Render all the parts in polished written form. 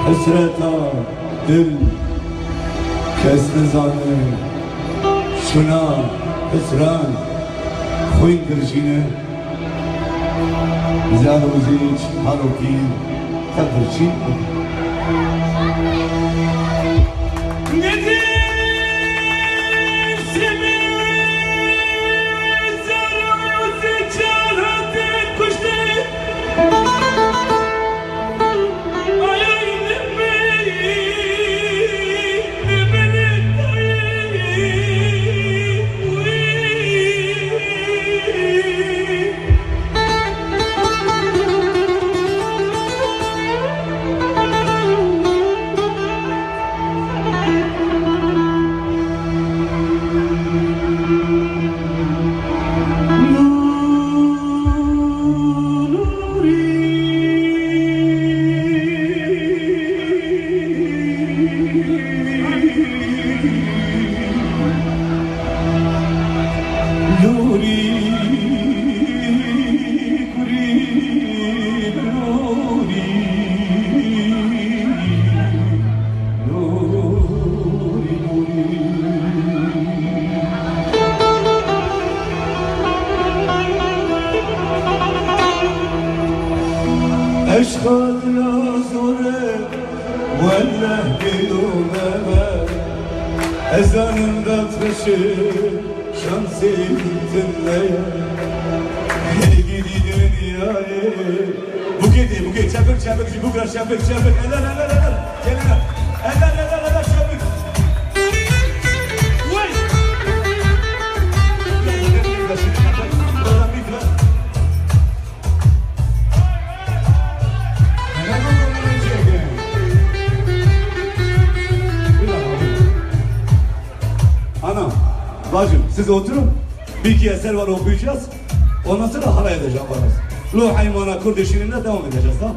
Hesreta dil kesne zanı şuna hesran خوین درچینه زن و زیچ هروکی تدرچین أشهد لا زورك ولا بدونها أذان بتفشل شمسي تنيا هيجي دنياي بوكيت شافك بكره شافك لا جلنا لا شافك وين Anam, bacım siz oturun. Bir iki eser var okuyacağız. Ondan sonra halay edeceğim varız. Luhaymana Kurd şiirinle devam edeceğiz tamam.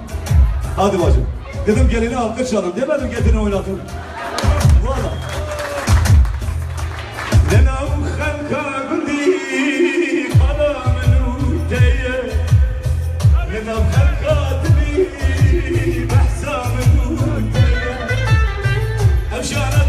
Hadi bacım. Dedim gelini alkış çalın demedim getirin oynatın. Valla. Lenam halka gundi kalamenu diye. Lenam halka dili behsamenu diye. Evşana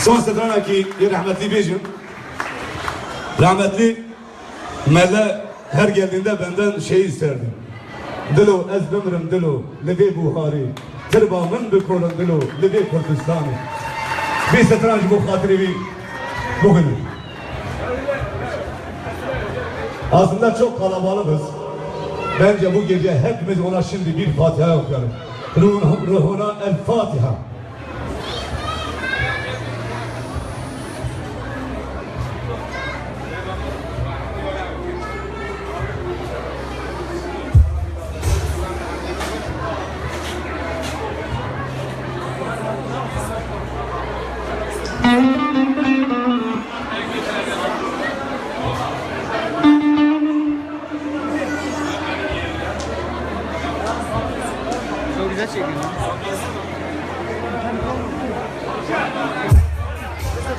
son seferine ki rahmetli beyciğim, rahmetli Melle her geldiğinde benden şey isterdi. Dilo ez bimrim dilo, levi Buhari, tırbamın bikolun dilo, levi Kürdistan'ı. Bir seferine bu hatırı bugün. Aslında çok kalabalığız. Bence bu gece hepimiz ona şimdi bir Fatiha okuyalım. Ruhuna el Fatiha. Çok güzel çekiyor.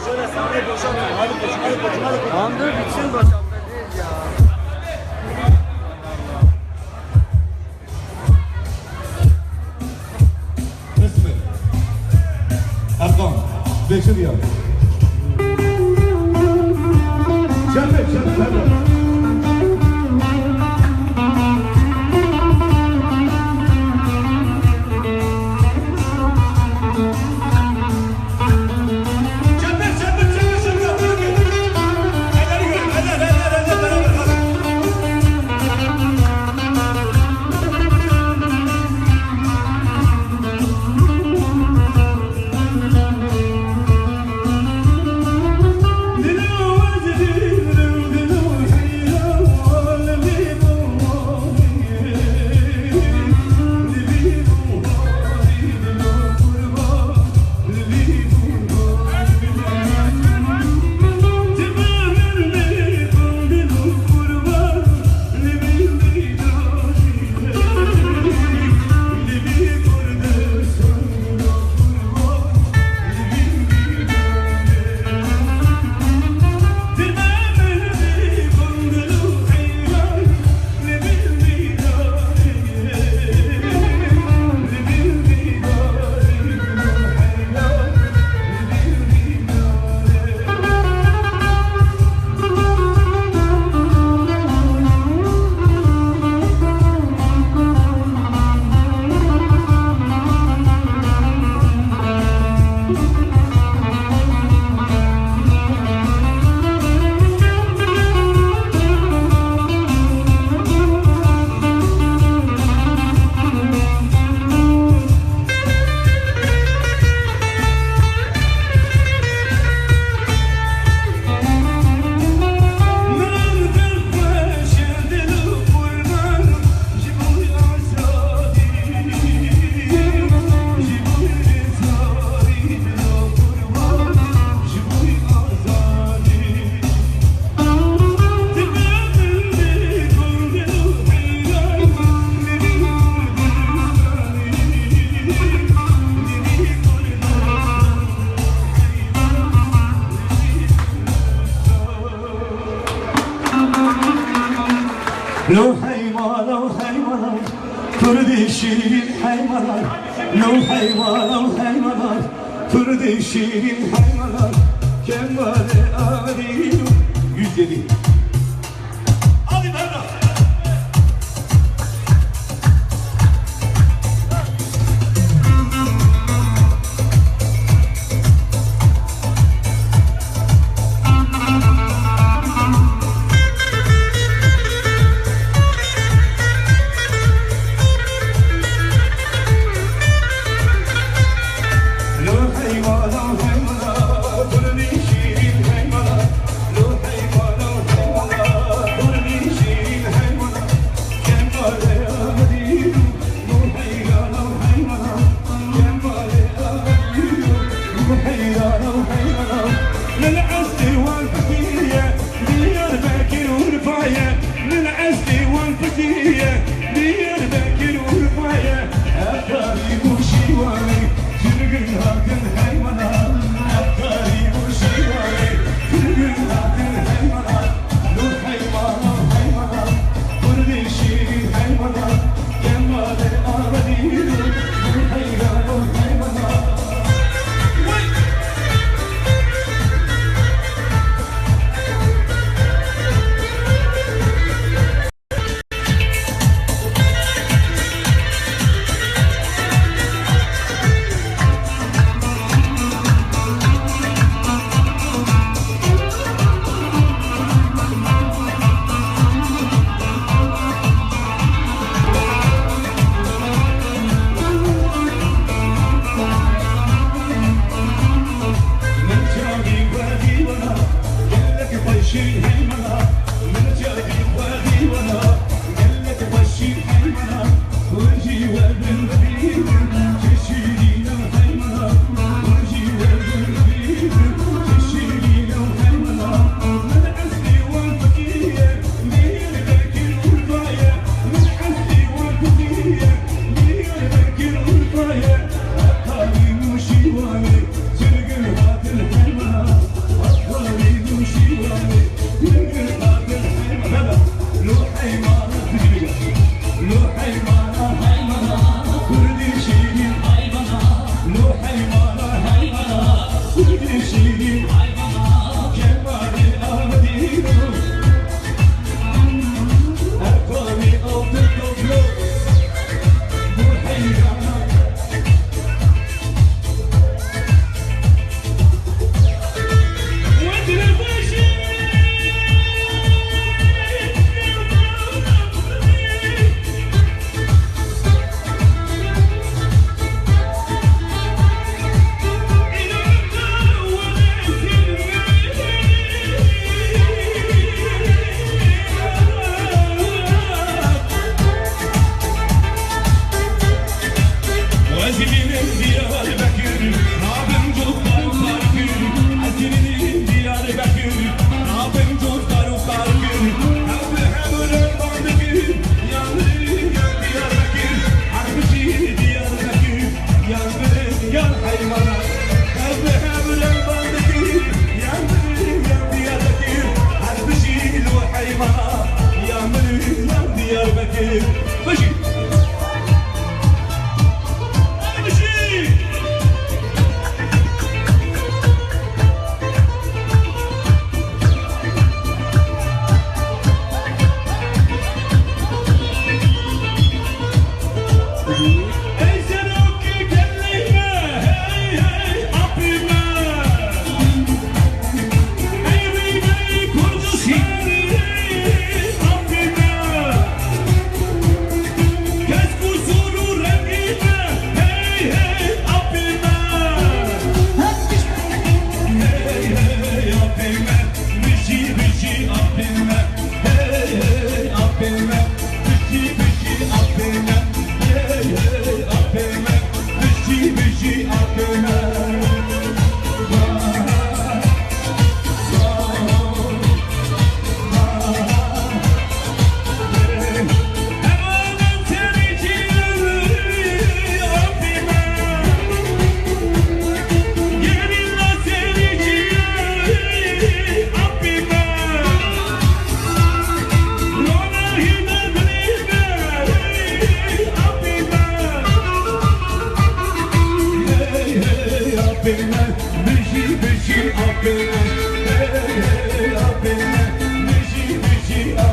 Şöyle sahneyi boşaltın. Hadi. Tamam dur bitsin boşaltma değil ya. Kısmet. Erkan. Beşir ya. Şeref. لو حيوان لو حيوان فرد شيرين حيوان لو حيوان لو حيوان فرد شيرين حيوان كمال آديل 107 hadi Berna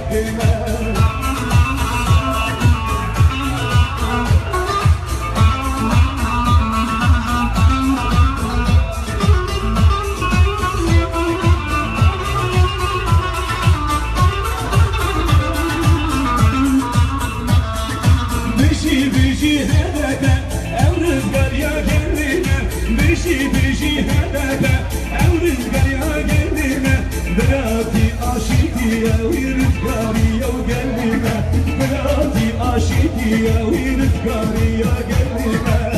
Beşi beşi hedefe ev rüzgar ya kendine Beşi beşi hedefe ev rüzgar ya kendine Bırakti aşıkı ya rüzgar ya kendine Bırakti aşıkı ya rüzgar ya kendine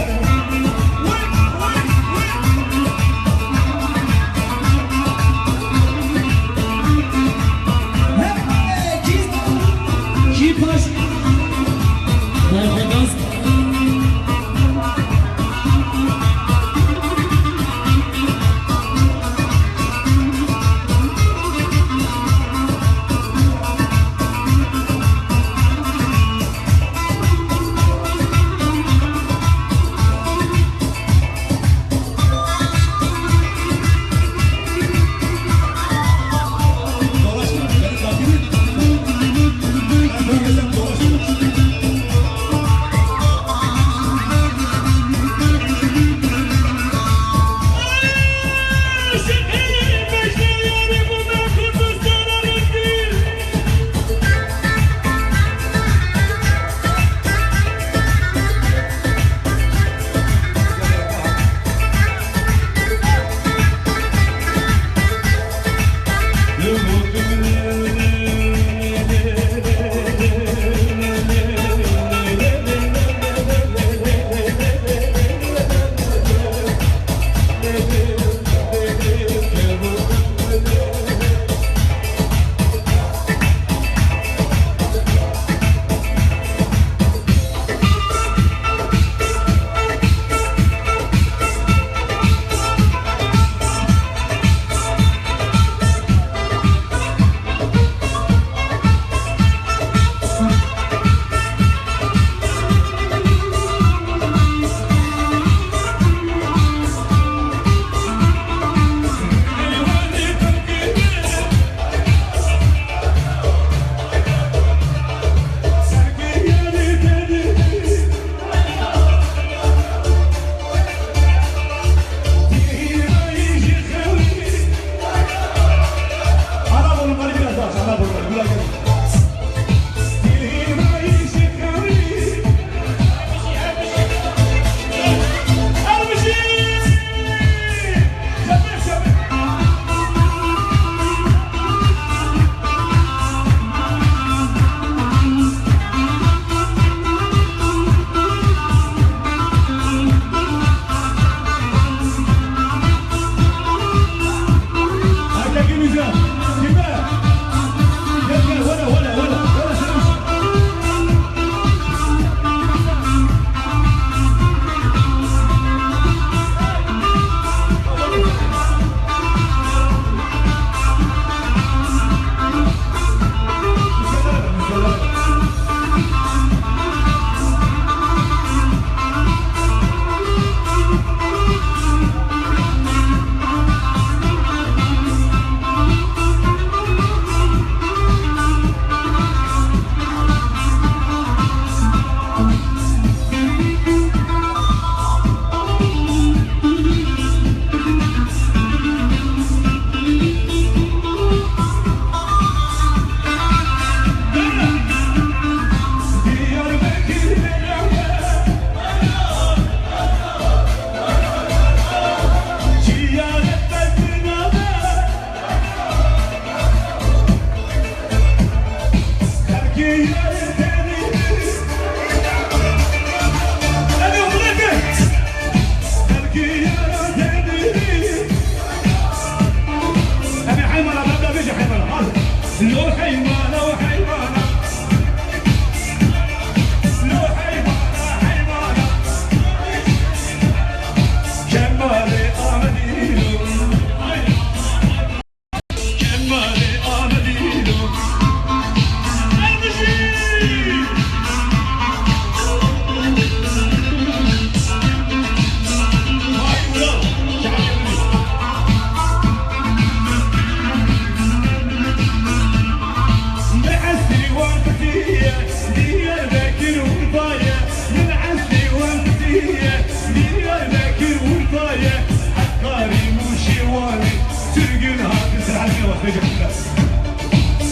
وانفتية دياربكر والباية من عزلي وانفتية دياربكر والباية عقاري وشيواني ترقل هذا سرعة وخرج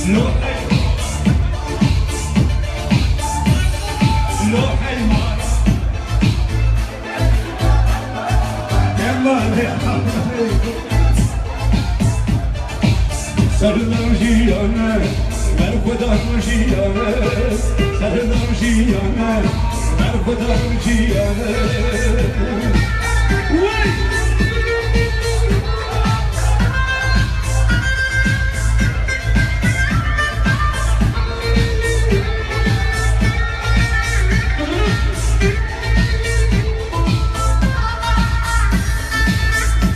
لوحي لوحي مارا Sarılan jiyane, ver kudan jiyane. Sarılan jiyane, ver kudan jiyane. Vay!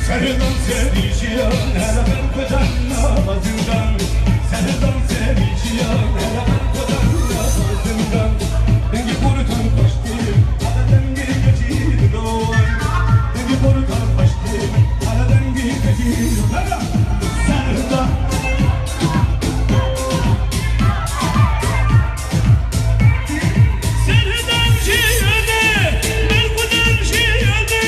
Sarılan sevişiyan, hele ben kudan namazından. Sarılan sevişiyan, hele ben kudan namazından. Dengi korutan kaçtı, hala dengi geçir doğan. Dengi korutan kaçtı, hala dengi geçir doğan. Sarılan Sarılan jiyane, ver kudan jiyane.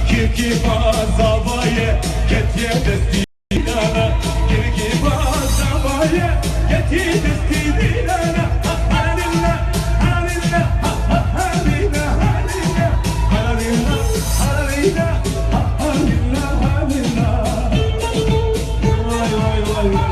Kirki bazavaye, ketiye destinana. Kirki bazavaye, ketiye destinana. Halalilla, halalilla, halalilla, halalilla, halalilla, halalilla, halalilla, halalilla. Vay vay vay vay.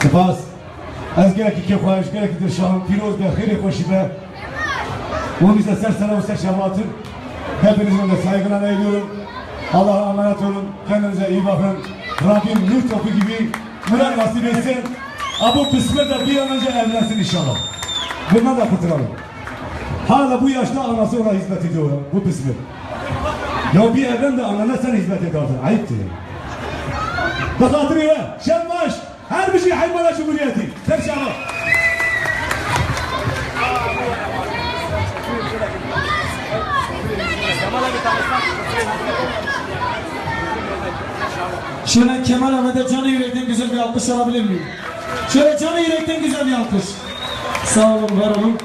سپاس از گرکی که خواهش گرکی در شام پیروز به خیلی خوشی به onun için ser selam ser şefaattir. Hepinizin de saygılarını ediyorum. Allah'a emanet olun. Kendinize iyi bakın. Rabbim nur topu gibi Murat nasip etsin. Abu Kısmet de bir an önce evlensin inşallah. Bundan da kurtulalım. Hala bu yaşta anası ona hizmet ediyor bu Kısmet. Ya bir evlen de anana sen hizmet et artık. Ayıptır. Bakatırı şenbaş. Her bir şey Haymana Cumhuriyeti. Terşahı. Şöyle Kemal Ahmet'e canı yürekten güzel bir alkış alabilir miyim? Şöyle canı yürekten güzel bir alkış. Sağ olun, var olun.